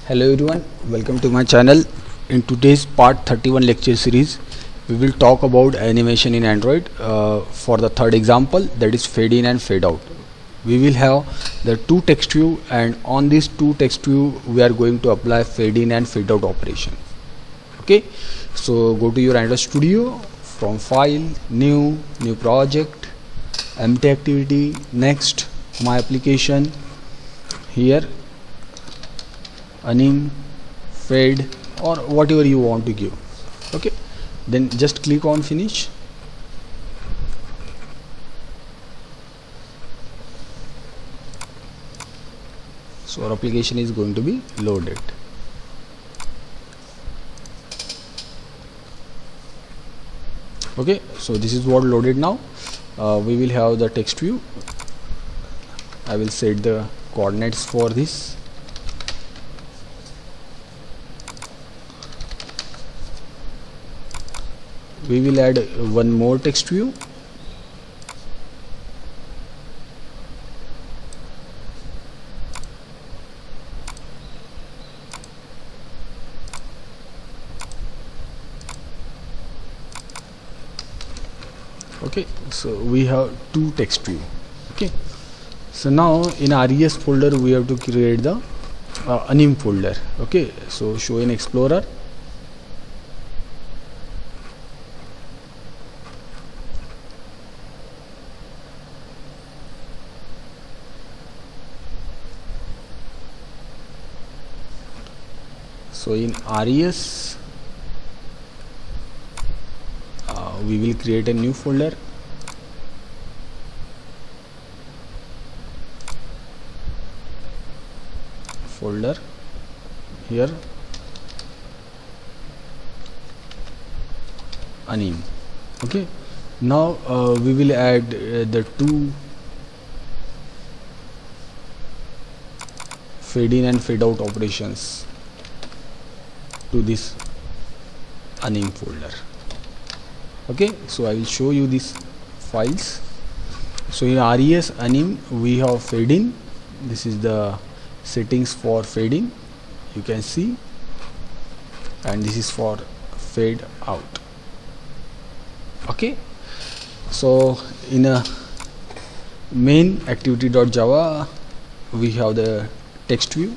Hello everyone, welcome to my channel. In today's part 31 lecture series, we will talk about animation in Android for the third example, that is fade in and fade out. We will have the two text view, and on these two text view we are going to apply fade in and fade out operation. Okay, so go to your Android Studio, from file, new project, empty activity, next, my application. Here anim, fade, or whatever you want to give. Okay, then just click on finish. So our application is going to be loaded. Okay, so this is what loaded now. We will have the text view. I will set the coordinates for this. We will add one more text view. Okay, so we have two text view. Okay, so now in res folder we have to create the anim folder. Okay, so show in explorer. So in res we will create a new folder. Here anim. Okay, now we will add the two fade in and fade out operations to this anim folder. Okay, so I will show you these files. So in res anim we have fade in. This is the settings for fade in, you can see, and this is for fade out. Okay, so in a main activity.java we have the text view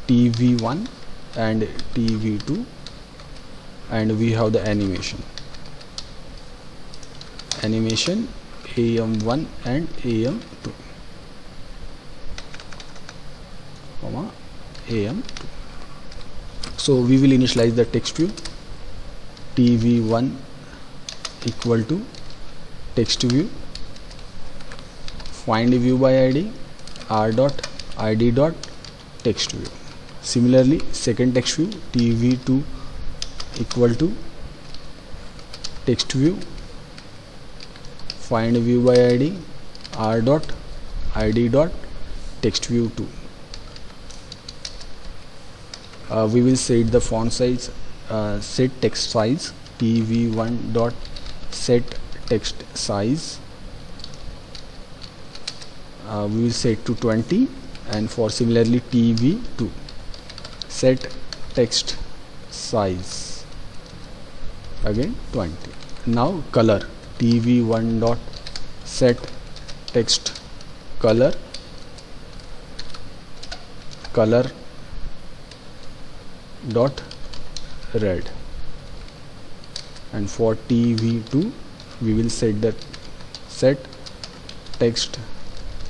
tv1 and tv2, and we have the animation am1 and am2, am2. So we will initialize the text view tv1 equal to text view find view by id r dot id dot text view. Similarly, second text view tv2 equal to text view find view by id r dot id dot text view 2. We will set the font size, set text size tv1 dot set text size. We will set to 20, and for similarly tv2 set text size again 20. Now color tv1 dot set text color dot red, and for tv2 we will set the set text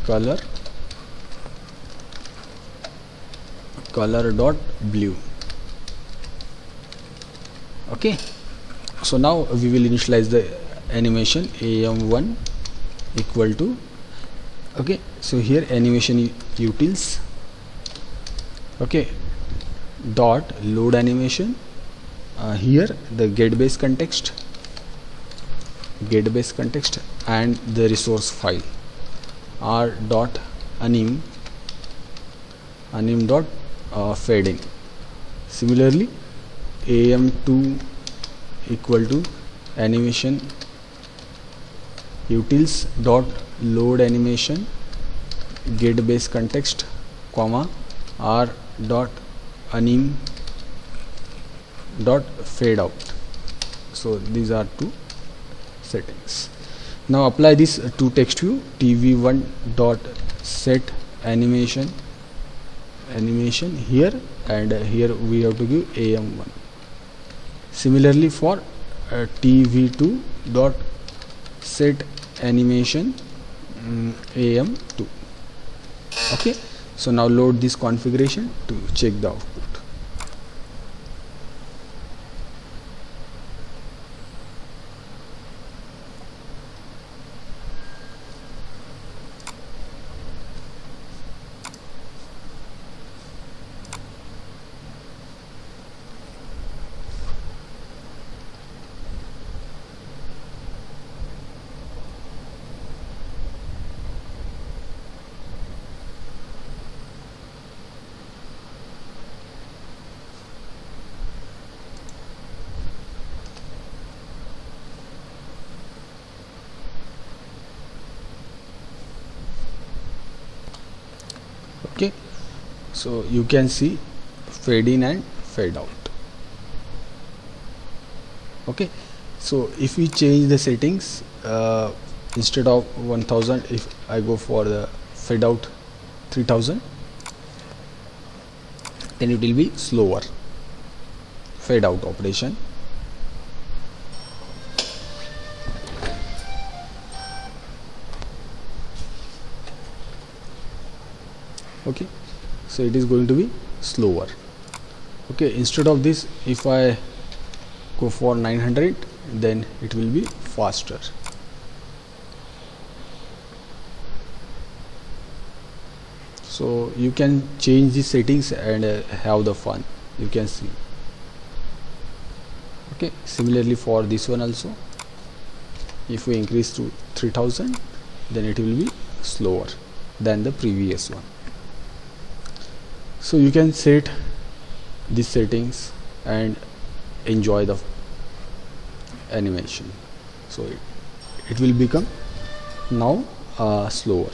color dot blue. Okay, so now we will initialize the animation am1 equal to, okay, so here animation utils, okay, dot load animation. Here the get base context and the resource file r dot anim dot fade in. Similarly am2 equal to animation utils dot load animation get base context comma r dot anim dot fade out. So these are two settings. Now apply this to text view. tv1 dot set animation here, and here we have to give am1. Similarly for tv2 dot set animation am2. Okay, so now load this configuration to check the output. Okay, so you can see fade in and fade out. Okay, so if we change the settings, instead of 1000, if I go for the fade out 3000, then it will be slower fade out operation. Okay, so it is going to be slower. Okay, instead of this, if I go for 900, then it will be faster. So you can change the settings and have the fun, you can see. Okay, similarly for this one also, if we increase to 3000, then it will be slower than the previous one. So you can set these settings and enjoy the animation. So it will become now slower.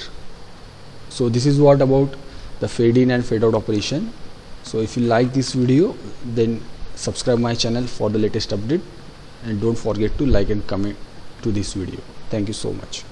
So this is what about the fade in and fade out operation. So if you like this video, then subscribe my channel for the latest update, and don't forget to like and comment to this video. Thank you so much.